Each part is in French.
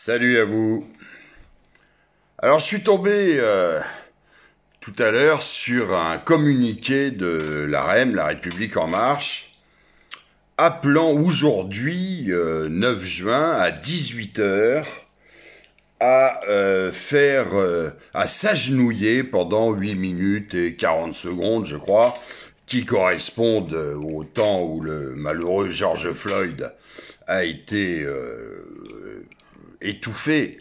Salut à vous. Alors je suis tombé tout à l'heure sur un communiqué de l'AREM, La République En Marche, appelant aujourd'hui, 9 juin, à 18 heures, à à s'agenouiller pendant 8 minutes et 40 secondes, je crois, qui correspondent au temps où le malheureux George Floyd a été étouffé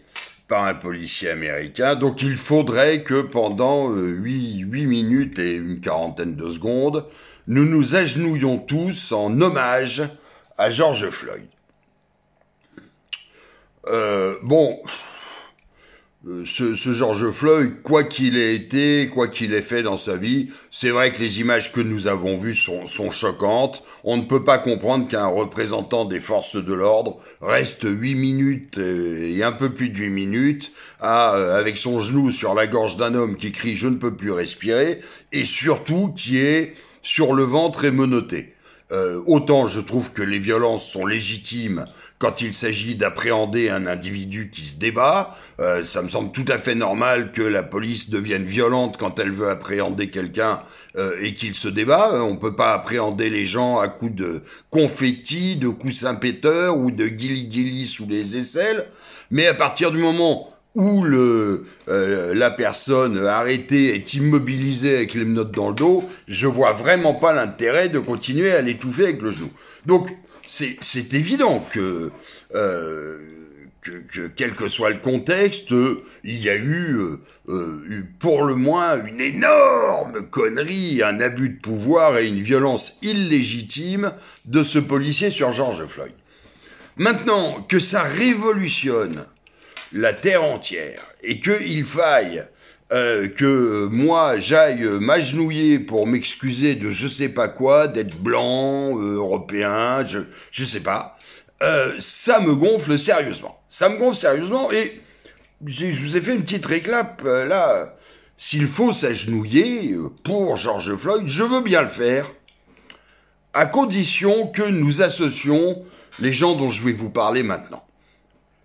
par un policier américain. Donc il faudrait que pendant 8 minutes et une quarantaine de secondes, nous nous agenouillions tous en hommage à George Floyd. Ce George Floyd, quoi qu'il ait été, quoi qu'il ait fait dans sa vie, c'est vrai que les images que nous avons vues sont choquantes. On ne peut pas comprendre qu'un représentant des forces de l'ordre reste 8 minutes et un peu plus de 8 minutes avec son genou sur la gorge d'un homme qui crie « Je ne peux plus respirer » et surtout qui est sur le ventre et menotté. Autant je trouve que les violences sont légitimes quand il s'agit d'appréhender un individu qui se débat. Ça me semble tout à fait normal que la police devienne violente quand elle veut appréhender quelqu'un et qu'il se débat. On peut pas appréhender les gens à coups de confetti, de coussins péteurs ou de guili-guili sous les aisselles. Mais à partir du moment où la personne arrêtée est immobilisée avec les menottes dans le dos, je vois vraiment pas l'intérêt de continuer à l'étouffer avec le genou. Donc, c'est évident que quel que soit le contexte, il y a eu pour le moins une énorme connerie, un abus de pouvoir et une violence illégitime de ce policier sur George Floyd. Maintenant, que ça révolutionne la terre entière et qu'il faille que moi j'aille m'agenouiller pour m'excuser de je sais pas quoi, d'être blanc, européen, je sais pas, ça me gonfle sérieusement. Ça me gonfle sérieusement et je vous ai fait une petite réclame là. S'il faut s'agenouiller pour George Floyd, je veux bien le faire, à condition que nous associons les gens dont je vais vous parler maintenant.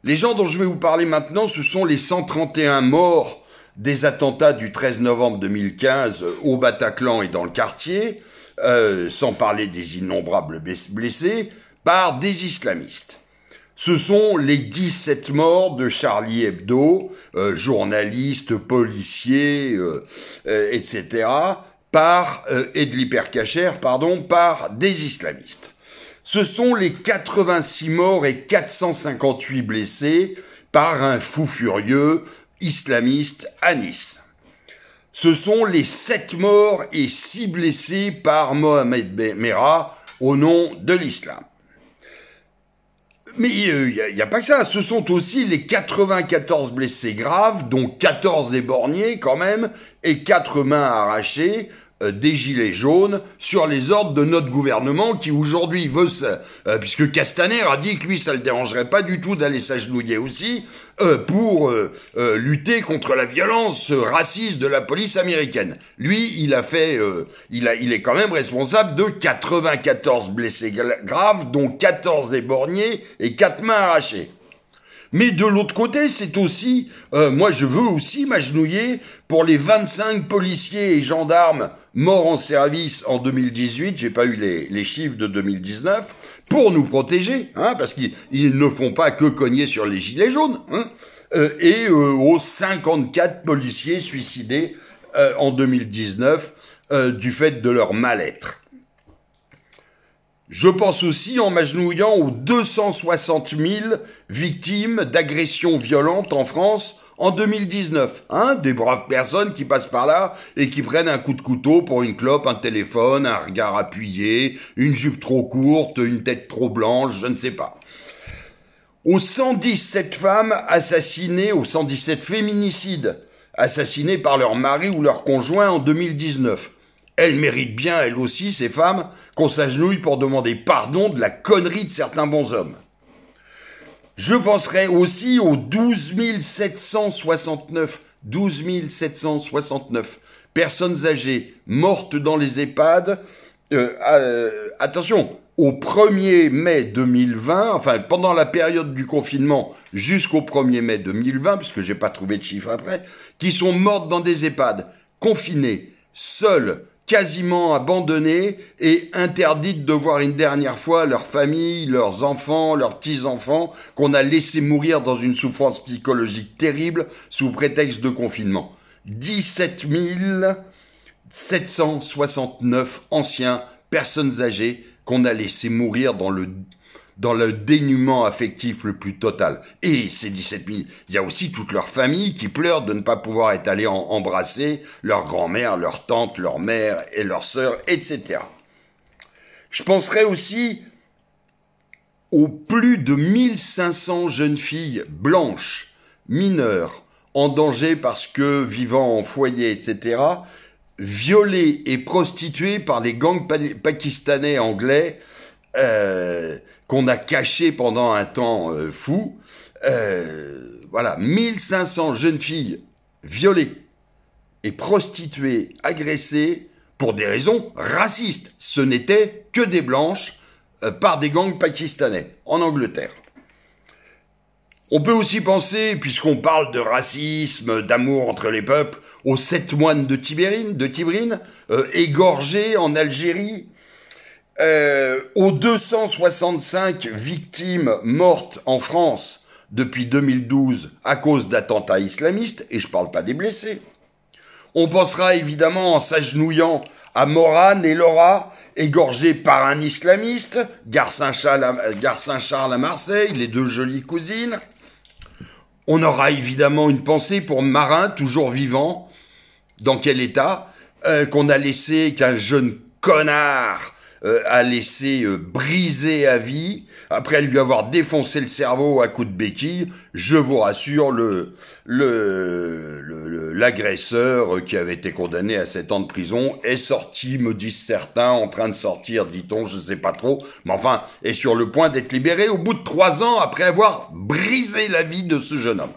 Les gens dont je vais vous parler maintenant, ce sont les 131 morts des attentats du 13 novembre 2015 au Bataclan et dans le quartier, sans parler des innombrables blessés, par des islamistes. Ce sont les 17 morts de Charlie Hebdo, journalistes, policiers, etc., et de l'hypercachère, par des islamistes. Ce sont les 86 morts et 458 blessés par un fou furieux islamiste à Nice. Ce sont les 7 morts et 6 blessés par Mohamed Merah au nom de l'islam. Mais il n'y a pas que ça, ce sont aussi les 94 blessés graves, dont 14 éborgnés quand même, et 4 mains arrachées, des gilets jaunes sur les ordres de notre gouvernement qui aujourd'hui veut puisque Castaner a dit que lui ça le dérangerait pas du tout d'aller s'agenouiller aussi pour lutter contre la violence raciste de la police américaine. Lui, il est quand même responsable de 94 blessés graves, dont 14 éborgnés et 4 mains arrachées. Mais de l'autre côté, c'est aussi, moi je veux aussi m'agenouiller pour les 25 policiers et gendarmes morts en service en 2018, j'ai pas eu les chiffres de 2019, pour nous protéger, parce qu'ils ne font pas que cogner sur les gilets jaunes, et aux 54 policiers suicidés en 2019 du fait de leur mal-être. Je pense aussi en m'agenouillant aux 260 000 victimes d'agressions violentes en France en 2019. Des braves personnes qui passent par là et qui prennent un coup de couteau pour une clope, un téléphone, un regard appuyé, une jupe trop courte, une tête trop blanche, je ne sais pas. Aux 117 femmes assassinées, aux 117 féminicides assassinés par leur mari ou leur conjoint en 2019. Elles méritent bien, elles aussi, ces femmes, qu'on s'agenouille pour demander pardon de la connerie de certains bonshommes. Je penserai aussi aux 12 769 personnes âgées mortes dans les EHPAD. Attention, au 1er mai 2020, enfin pendant la période du confinement jusqu'au 1er mai 2020, puisque j'ai pas trouvé de chiffres après, qui sont mortes dans des EHPAD, confinées, seules, quasiment abandonnées et interdites de voir une dernière fois leur famille, leurs enfants, leurs petits-enfants, qu'on a laissés mourir dans une souffrance psychologique terrible sous prétexte de confinement. 17 769 anciens, personnes âgées, qu'on a laissé mourir dans le dénuement affectif le plus total. Et ces 17 000, il y a aussi toute leur famille qui pleure de ne pas pouvoir être allée embrasser leur grand-mère, leur tante, leur mère et leurs sœurs, etc. Je penserai aussi aux plus de 1500 jeunes filles blanches, mineures, en danger parce que vivant en foyer, etc., violées et prostituées par les gangs pakistanais anglais qu'on a cachés pendant un temps fou. Voilà, 1500 jeunes filles violées et prostituées, agressées pour des raisons racistes. Ce n'étaient que des blanches par des gangs pakistanais en Angleterre. On peut aussi penser, puisqu'on parle de racisme, d'amour entre les peuples, aux 7 moines de Tibrine, égorgés en Algérie, aux 265 victimes mortes en France depuis 2012 à cause d'attentats islamistes, et je ne parle pas des blessés. On pensera évidemment en s'agenouillant à Morane et Laura, égorgés par un islamiste, Gare Saint-Charles à Marseille, les 2 jolies cousines. On aura évidemment une pensée pour Marin, toujours vivant, dans quel état, qu'on a laissé, qu'un jeune connard a laissé briser à vie, après lui avoir défoncé le cerveau à coups de béquille. Je vous rassure, l'agresseur qui avait été condamné à 7 ans de prison est sorti, me disent certains, en train de sortir, dit-on, je sais pas trop, mais enfin, est sur le point d'être libéré au bout de 3 ans après avoir brisé la vie de ce jeune homme.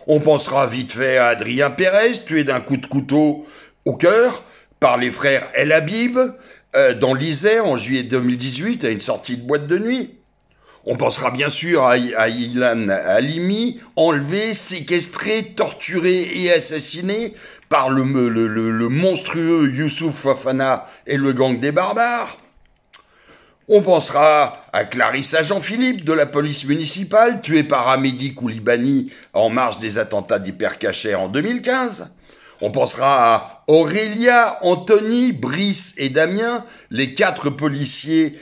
On pensera vite fait à Adrien Pérez, tué d'un coup de couteau au cœur par les frères El Habib, dans l'Isère en juillet 2018 à une sortie de boîte de nuit. On pensera bien sûr à Ilan Halimi, enlevé, séquestré, torturé et assassiné par le monstrueux Youssouf Fofana et le gang des barbares. On pensera à Clarissa Jean-Philippe de la police municipale, tuée par Amédi Koulibaly en marge des attentats d'Hypercacher en 2015. On pensera à Aurélia, Anthony, Brice et Damien, les 4 policiers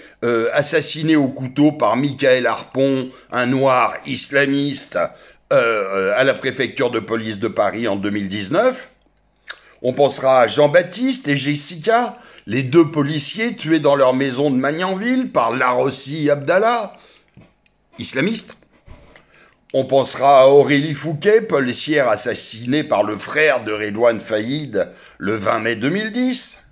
assassinés au couteau par Michael Harpon, un noir islamiste, à la préfecture de police de Paris en 2019. On pensera à Jean-Baptiste et Jessica, les 2 policiers tués dans leur maison de Magnanville par Larossi Abdallah, islamiste. On pensera à Aurélie Fouquet, policière assassinée par le frère de Redouane Faïd le 20 mai 2010.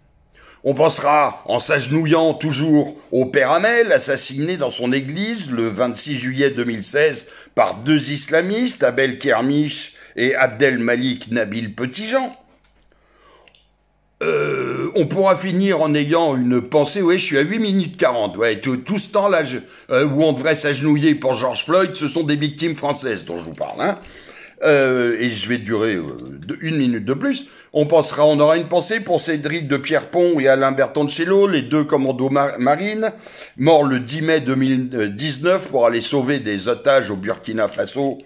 On pensera, en s'agenouillant toujours, au père Hamel, assassiné dans son église le 26 juillet 2016 par 2 islamistes, Abel Kermiche et Abdel Malik Nabil Petitjean. On pourra finir en ayant une pensée, oui, je suis à 8 minutes 40, ouais, tout ce temps-là, où on devrait s'agenouiller pour George Floyd, ce sont des victimes françaises dont je vous parle, hein. Et je vais durer 1 minute de plus. On aura une pensée pour Cédric de Pierrepont et Alain Bertoncello, les 2 commandos marines, morts le 10 mai 2019 pour aller sauver des otages au Burkina Faso,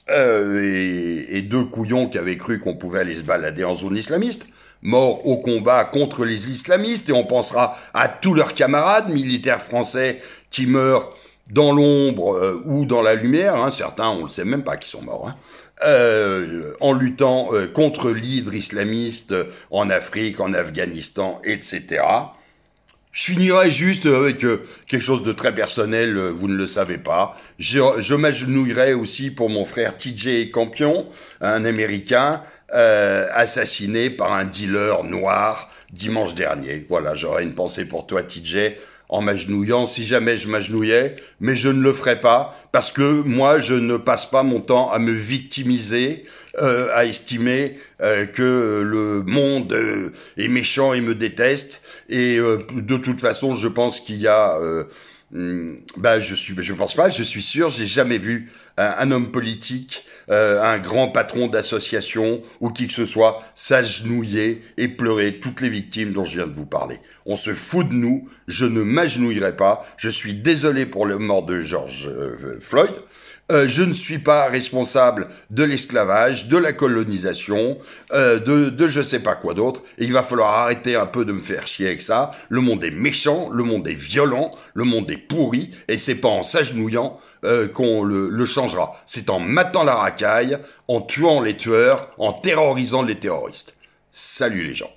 et 2 couillons qui avaient cru qu'on pouvait aller se balader en zone islamiste, morts au combat contre les islamistes. Et on pensera à tous leurs camarades militaires français qui meurent dans l'ombre ou dans la lumière, hein. Certains, on ne le sait même pas qu'ils sont morts, hein. En luttant contre l'hydre islamiste en Afrique, en Afghanistan, etc. Je finirai juste avec quelque chose de très personnel, vous ne le savez pas. Je m'agenouillerai aussi pour mon frère TJ Campion, un Américain, assassiné par un dealer noir dimanche dernier. Voilà, j'aurai une pensée pour toi, TJ, en m'agenouillant si jamais je m'agenouillais, mais je ne le ferai pas parce que moi je ne passe pas mon temps à me victimiser, à estimer que le monde est méchant et me déteste, et de toute façon je pense qu'il y a je pense pas, je suis sûr, j'ai jamais vu un homme politique, un grand patron d'association ou qui que ce soit s'agenouiller et pleurer toutes les victimes dont je viens de vous parler. On se fout de nous, je ne m'agenouillerai pas, je suis désolé pour le mort de George Floyd. Je ne suis pas responsable de l'esclavage, de la colonisation, de je sais pas quoi d'autre. Et il va falloir arrêter un peu de me faire chier avec ça. Le monde est méchant, le monde est violent, le monde est pourri, et c'est pas en s'agenouillant qu'on le changera. C'est en matant la racaille, en tuant les tueurs, en terrorisant les terroristes. Salut les gens.